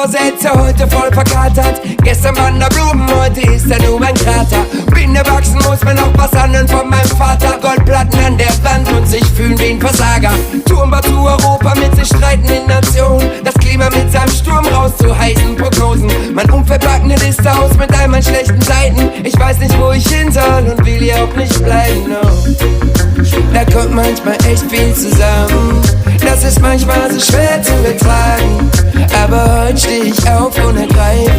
Vorsätze, heute voll verkatert. Gestern waren da Blumen, heute ist da nur mein Krater. Bin erwachsen, muss mir noch was anhören von meinem Vater. Goldplatten an der Wand und sich fühlen wie ein Versager. Tourenbar zu Europa mit sich streitenden Nationen. Das Klima mit seinem Sturm raus zu heißen Prognosen. Mein Umfeld packt ne Liste aus mit all meinen schlechten Seiten. Ich weiß nicht, wo ich hin soll und will hier auch nicht bleiben, no. Da kommt manchmal echt viel zusammen. Das ist manchmal so schwer zu ertragen. Aber heute steh ich auf und ergreif